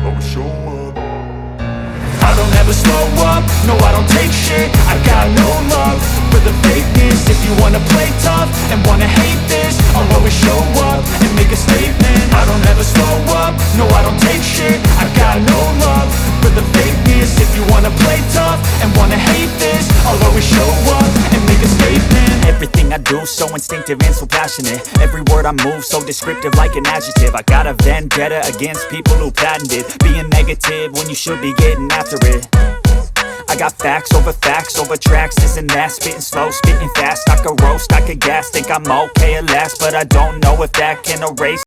always show up. I don't ever slow up, no I don't take shit. I got no love for the fakeness. If you wanna play tough and wanna hate this, I'll always show up and make a statement. I don't ever slow up, no I don't take shit. I got no love for the fakeness. If you wanna play tough and wanna hate this, I'll always show up and make a statement. Everything I do so instinctive and so passionate. Every word I move so descriptive like an adjective. I got a vendetta against people who patented being negative when you should be getting after it. I got facts over tracks, this and that. Spitting slow, spitting fast, I could roast, I could gas. Think I'm okay at last, but I don't know if that can erase